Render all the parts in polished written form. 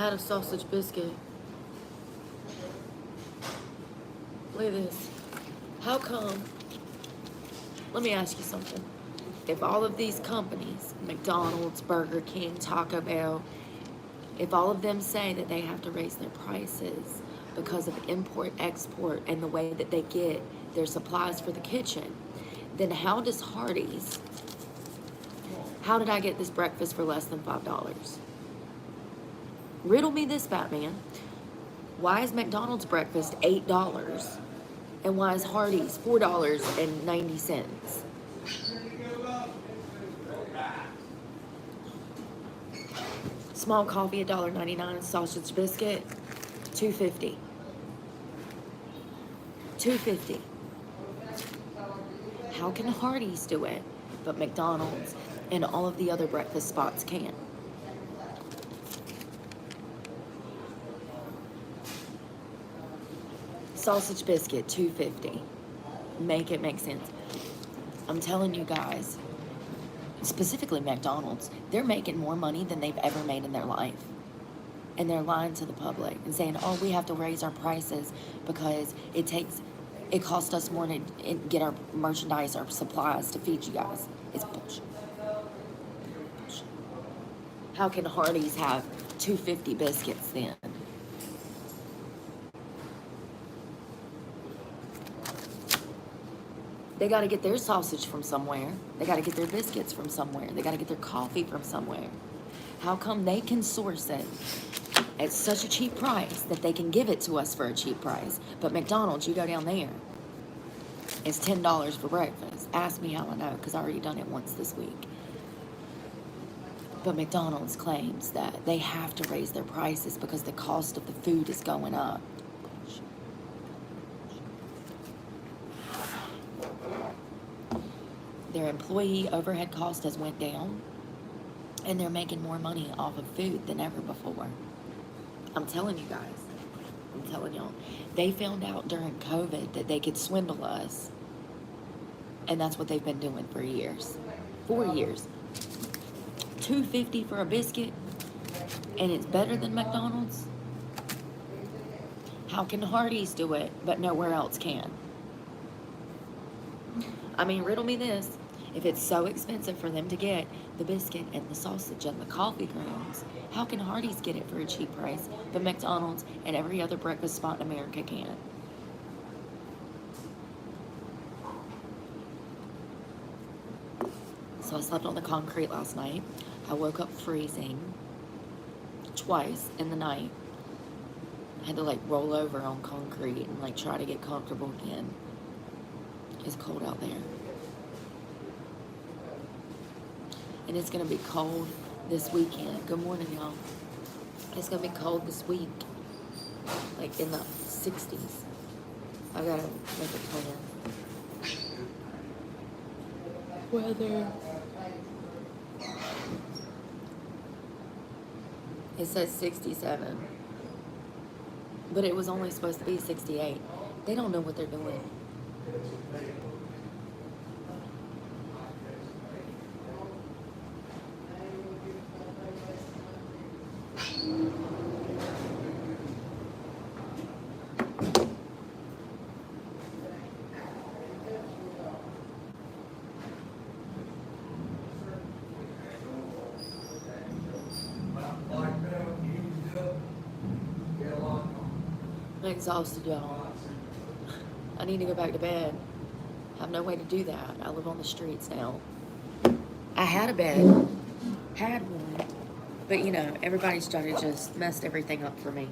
I had a sausage biscuit. Look at this. How come? Let me ask you something. If all of these companies, McDonald's, Burger King, Taco Bell, if all of them say that they have to raise their prices because of import, export, and the way that they get their supplies for the kitchen, then how does Hardee's, how did I get this breakfast for less than $5? Riddle me this, Batman. Why is McDonald's breakfast $8? And why is Hardee's $4.90? Small coffee, $1.99. Sausage biscuit, $2.50. $2.50. How can Hardee's do it, but McDonald's and all of the other breakfast spots can't? Sausage biscuit, $2.50. Make it make sense. I'm telling you guys, specifically McDonald's, they're making more money than they've ever made in their life. And they're lying to the public and saying, oh, we have to raise our prices because it costs us more to get our merchandise, our supplies to feed you guys. It's bullshit. How can Hardee's have $2.50 biscuits then? They got to get their sausage from somewhere. They got to get their biscuits from somewhere. They got to get their coffee from somewhere. How come they can source it at such a cheap price that they can give it to us for a cheap price? But McDonald's, you go down there, it's $10 for breakfast. Ask me how I know, because I already done it once this week. But McDonald's claims that they have to raise their prices because the cost of the food is going up. Their employee overhead cost has went down, and they're making more money off of food than ever before. I'm telling you guys. I'm telling y'all. They found out during COVID that they could swindle us, and that's what they've been doing for years. 4 years. $2.50 for a biscuit, and it's better than McDonald's? How can Hardee's do it, but nowhere else can? I mean, riddle me this. If it's so expensive for them to get the biscuit and the sausage and the coffee grounds, how can Hardee's get it for a cheap price, but McDonald's and every other breakfast spot in America can't? So I slept on the concrete last night. I woke up freezing twice in the night. I had to like roll over on concrete and like try to get comfortable again. It's cold out there. And it's going to be cold this weekend. Good morning, y'all. It's going to be cold this week. Like in the 60s. I got to make a plan. Weather. It says 67. But it was only supposed to be 68. They don't know what they're doing. I'm exhausted, y'all. I need to go back to bed. I have no way to do that. I live on the streets now. I had a bed. Had one. But, you know, everybody's trying to just messed everything up for me.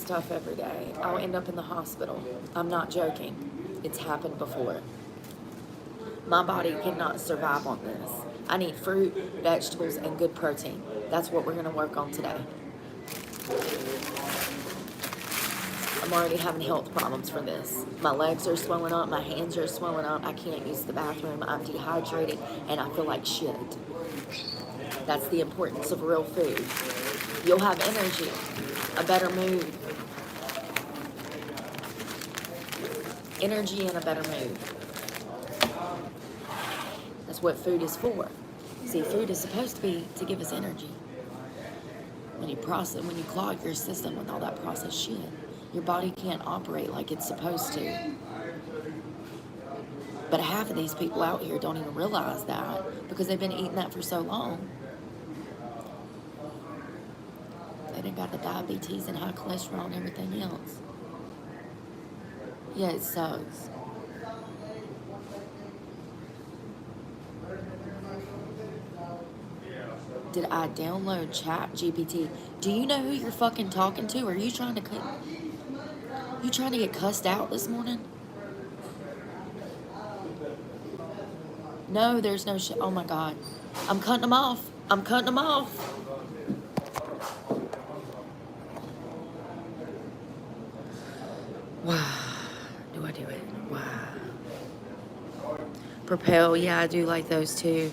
stuff every day, I'll end up in the hospital. I'm not joking. It's happened before. My body cannot survive on this. I need fruit, vegetables, and good protein. That's what we're going to work on today. I'm already having health problems for this. My legs are swelling up, my hands are swelling up, I can't use the bathroom, I'm dehydrated, and I feel like shit. That's the importance of real food. You'll have energy, a better mood. Energy and a better mood. That's what food is for. See, food is supposed to be to give us energy. When you clog your system with all that processed shit, your body can't operate like it's supposed to. But half of these people out here don't even realize that because they've been eating that for so long. They done got the diabetes and high cholesterol and everything else. Yeah, it sucks. Did I download Chat GPT? Do you know who you're fucking talking to? Are you trying to get cussed out this morning? No, there's no shit. Oh my God. I'm cutting them off. I'm cutting them off. Wow. Do I do it? Wow. Propel. Yeah, I do like those too.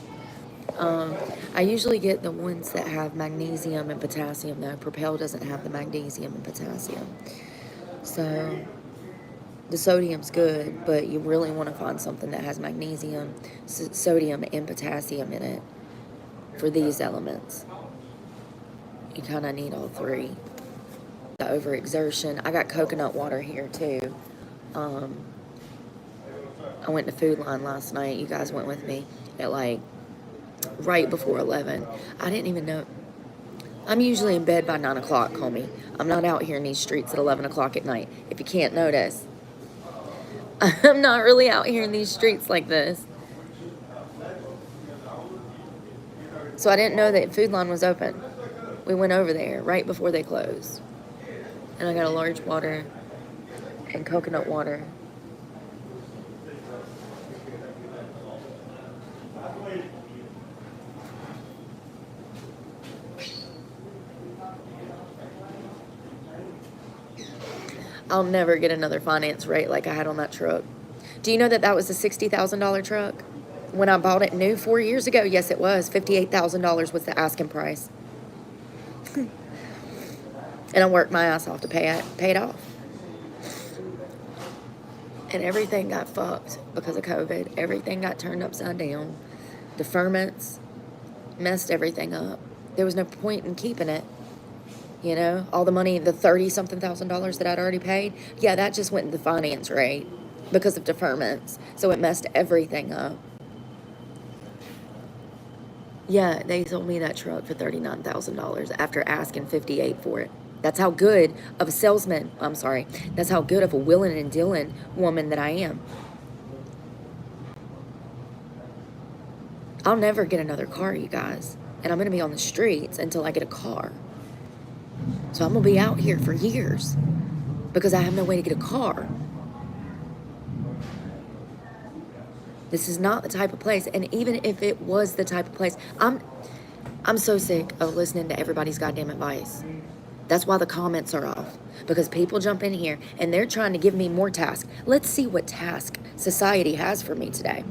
I usually get the ones that have magnesium and potassium though. Propel doesn't have the magnesium and potassium. So the sodium's good, but you really want to find something that has magnesium, sodium, and potassium in it for these elements. You kind of need all three. The overexertion. I got coconut water here too. I went to Food Line last night. You guys went with me at like right before 11. I didn't even know. I'm usually in bed by 9 o'clock, homie. I'm not out here in these streets at 11 o'clock at night. If you can't notice. I'm not really out here in these streets like this. So I didn't know that Food Line was open. We went over there right before they closed. And I got a large water and coconut water. I'll never get another finance rate like I had on that truck. Do you know that that was a $60,000 truck? When I bought it new 4 years ago, yes it was. $58,000 was the asking price. And I worked my ass off to pay it off. And everything got fucked because of COVID. Everything got turned upside down. Deferments messed everything up. There was no point in keeping it. You know, all the money, the $30-something thousand that I'd already paid, yeah, that just went in the finance rate because of deferments. So it messed everything up. Yeah, they sold me that truck for $39,000 after asking $58,000 for it. That's how good of a salesman, that's how good of a willing and dealing woman that I am. I'll never get another car, you guys. And I'm going to be on the streets until I get a car. So I'm going to be out here for years because I have no way to get a car. This is not the type of place. And even if it was the type of place, I'm so sick of listening to everybody's goddamn advice. That's why the comments are off. Because people jump in here and they're trying to give me more tasks. Let's see what task society has for me today.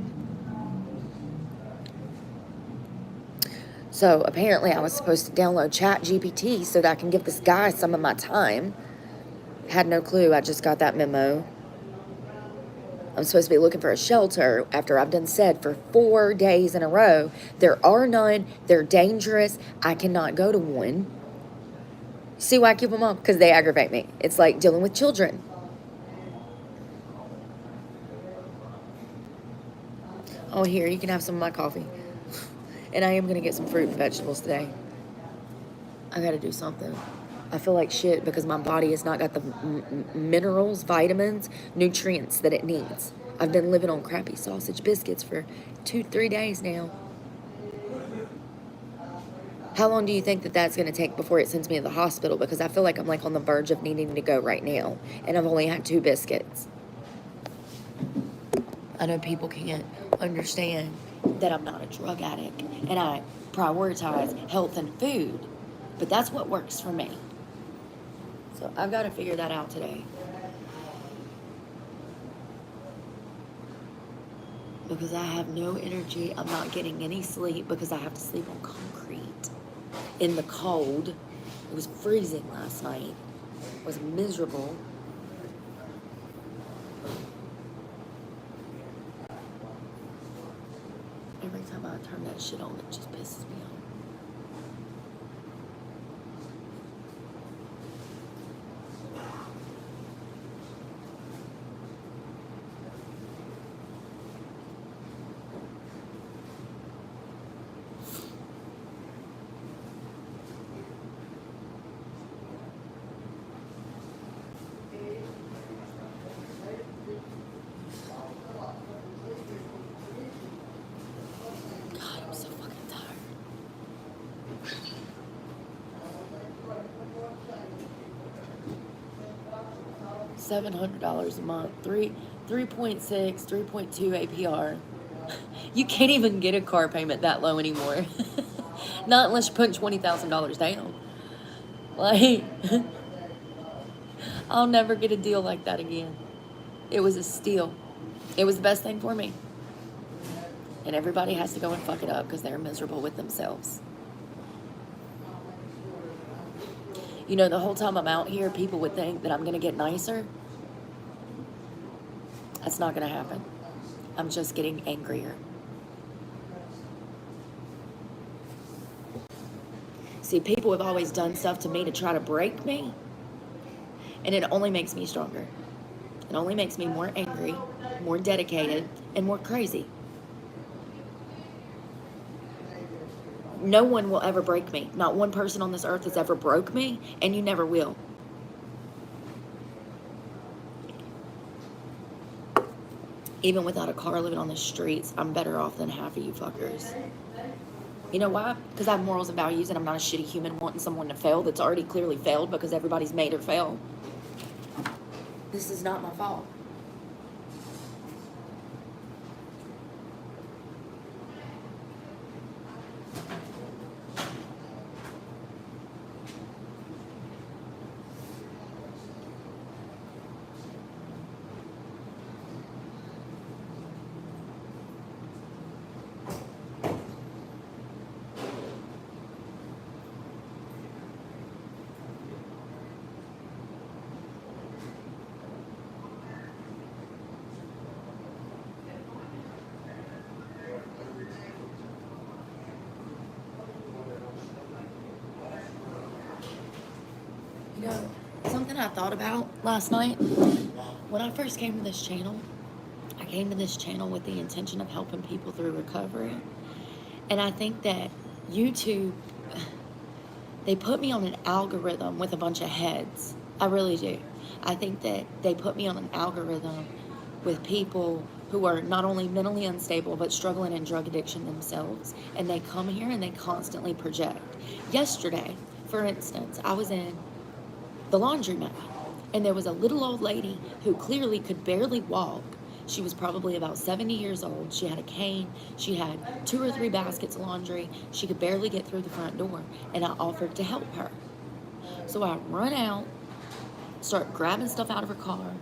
So apparently I was supposed to download Chat GPT so that I can give this guy some of my time. Had no clue. I just got that memo. I'm supposed to be looking for a shelter after I've done said for 4 days in a row. There are none. They're dangerous. I cannot go to one. See why I keep them on? Because they aggravate me. It's like dealing with children. Oh, here, you can have some of my coffee. And I am going to get some fruit and vegetables today. I got to do something. I feel like shit because my body has not got the minerals, vitamins, nutrients that it needs. I've been living on crappy sausage biscuits for 2-3 days now. How long do you think that that's going to take before it sends me to the hospital? Because I feel like I'm like on the verge of needing to go right now. And I've only had 2 biscuits. I know people can't understand that I'm not a drug addict. And I prioritize health and food. But that's what works for me. So I've got to figure that out today. Because I have no energy. I'm not getting any sleep because I have to sleep on concrete in the cold. It was freezing last night. It was miserable. Every time I turn that shit on, it just pisses me off. God, I'm so fucking tired. $700 a month, 3.6, 3.2 APR. You can't even get a car payment that low anymore. Not unless you put $20,000 down. Like, I'll never get a deal like that again. It was a steal. It was the best thing for me. And everybody has to go and fuck it up because they're miserable with themselves. You know, the whole time I'm out here, people would think that I'm going to get nicer. That's not going to happen. I'm just getting angrier. See, people have always done stuff to me to try to break me. And it only makes me stronger. It only makes me more angry, more dedicated, and more crazy. No one will ever break me. Not one person on this earth has ever broke me, and you never will. Even without a car living on the streets, I'm better off than half of you fuckers. You know why? Because I have morals and values, and I'm not a shitty human wanting someone to fail that's already clearly failed because everybody's made her fail. This is not my fault. You know, something I thought about last night, when I first came to this channel, I came to this channel with the intention of helping people through recovery. And I think that YouTube, they put me on an algorithm with a bunch of heads. I really do. I think that they put me on an algorithm with people who are not only mentally unstable, but struggling in drug addiction themselves. And they come here and they constantly project. Yesterday, for instance, I was in the laundromat, and there was a little old lady who clearly could barely walk. She was probably about 70 years old. She had a cane. She had 2 or 3 baskets of laundry. She could barely get through the front door, and I offered to help her. So I run out, start grabbing stuff out of her car.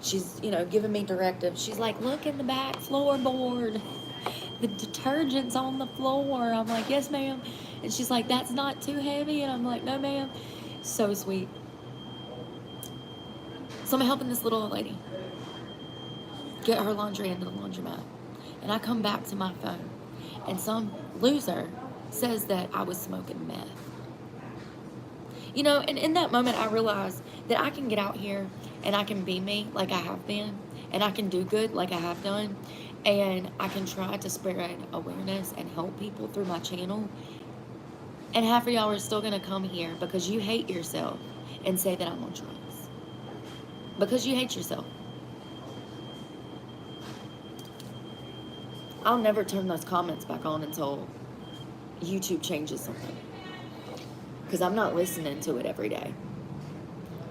She's, giving me directives. She's like, look in the back floorboard. The detergent's on the floor. I'm like, yes, ma'am. And she's like, that's not too heavy. And I'm like, no, ma'am. So sweet. So I'm helping this little old lady get her laundry into the laundromat. And I come back to my phone, and some loser says that I was smoking meth. And in that moment, I realized that I can get out here and I can be me like I have been, and I can do good like I have done, and I can try to spread awareness and help people through my channel. And half of y'all are still going to come here because you hate yourself and say that I'm on drugs. Because you hate yourself. I'll never turn those comments back on until YouTube changes something. Because I'm not listening to it every day.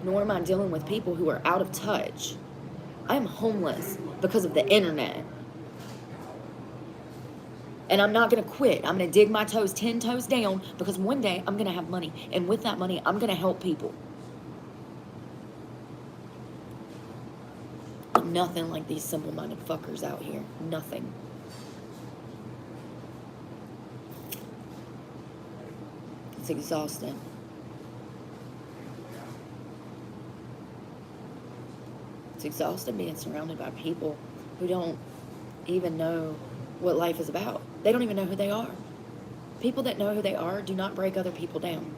Nor am I dealing with people who are out of touch. I'm homeless because of the internet. And I'm not going to quit. I'm going to dig my toes 10 toes down because one day I'm going to have money. And with that money, I'm going to help people. I'm nothing like these simple-minded fuckers out here. Nothing. It's exhausting. It's exhausting being surrounded by people who don't even know what life is about. They don't even know who they are. People that know who they are do not break other people down.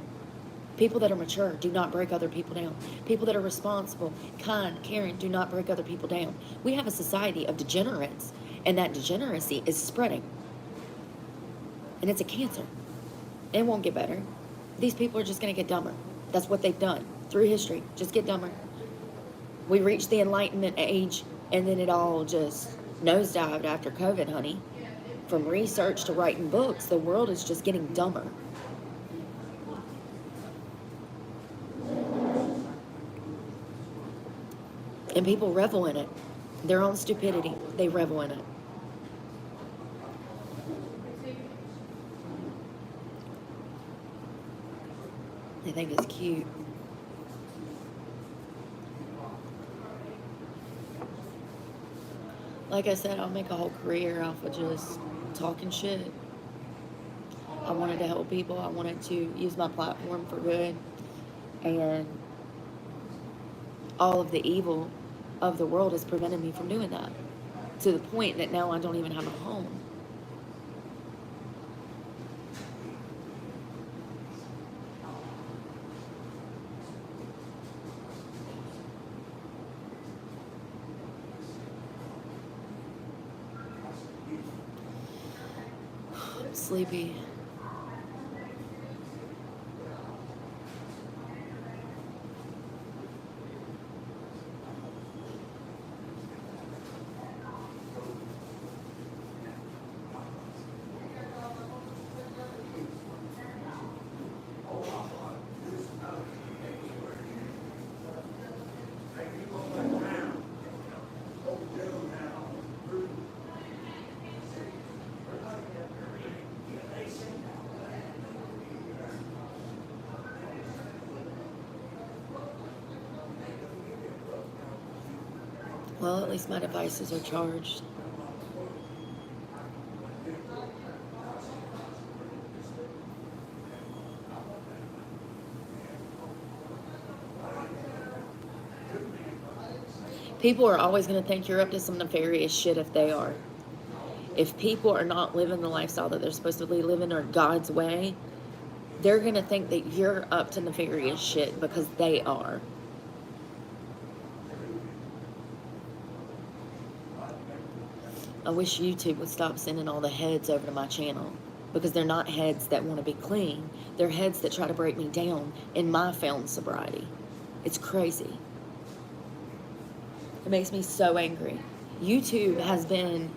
People that are mature do not break other people down. People that are responsible, kind, caring do not break other people down. We have a society of degenerates, and that degeneracy is spreading. And it's a cancer. It won't get better. These people are just going to get dumber. That's what they've done through history. Just get dumber. We reached the Enlightenment age, and then it all just nosedived after COVID, honey. From research to writing books, the world is just getting dumber. And people revel in it. Their own stupidity, they revel in it. They think it's cute. Like I said, I'll make a whole career off of just talking shit. I wanted to help people. I wanted to use my platform for good. And all of the evil of the world has prevented me from doing that. To the point that now I don't even have a home. I'm sleepy. Well, at least my devices are charged. People are always going to think you're up to some nefarious shit if they are. If people are not living the lifestyle that they're supposed to be living or God's way, they're going to think that you're up to nefarious shit because they are. I wish YouTube would stop sending all the heads over to my channel, because they're not heads that want to be clean. They're heads that try to break me down in my found sobriety. It's crazy. It makes me so angry. YouTube has been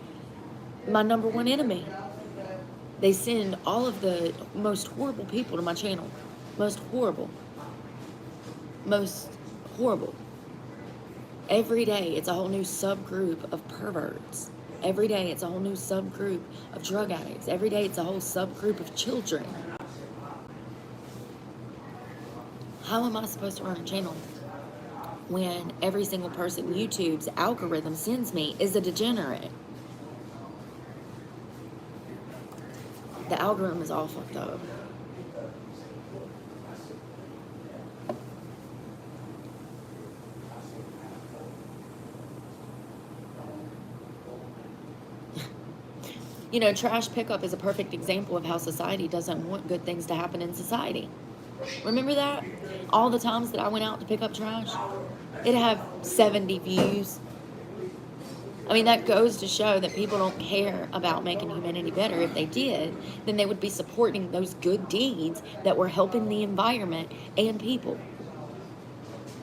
my number one enemy. They send all of the most horrible people to my channel. Most horrible. Most horrible. Every day it's a whole new subgroup of perverts. Every day it's a whole new subgroup of drug addicts. Every day it's a whole subgroup of children. How am I supposed to run a channel when every single person YouTube's algorithm sends me is a degenerate? The algorithm is all fucked up. You know, trash pickup is a perfect example of how society doesn't want good things to happen in society. Remember that? All the times that I went out to pick up trash, it'd have 70 views. I mean, that goes to show that people don't care about making humanity better. If they did, then they would be supporting those good deeds that were helping the environment and people.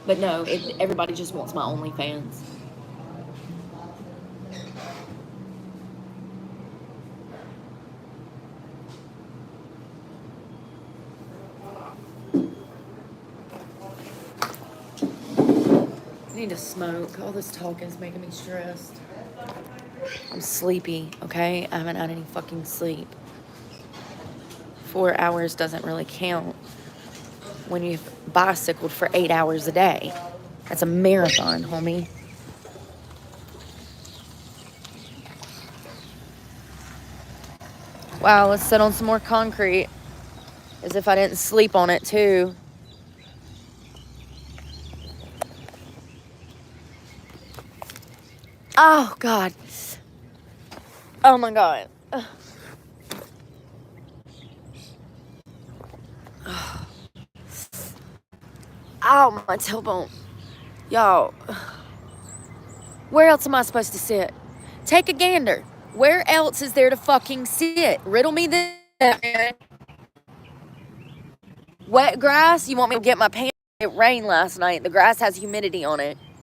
But no, everybody just wants my OnlyFans. need to smoke. All this talking is making me stressed. I'm sleepy, okay? I haven't had any fucking sleep. 4 hours doesn't really count when you've bicycled for 8 hours a day. That's a marathon, homie. Wow, let's sit on some more concrete. As if I didn't sleep on it, too. Oh, God. Oh, my God. Ow, my tailbone. Y'all. Where else am I supposed to sit? Take a gander. Where else is there to fucking sit? Riddle me this. Wet grass? You want me to get my pants? It rained last night. The grass has humidity on it.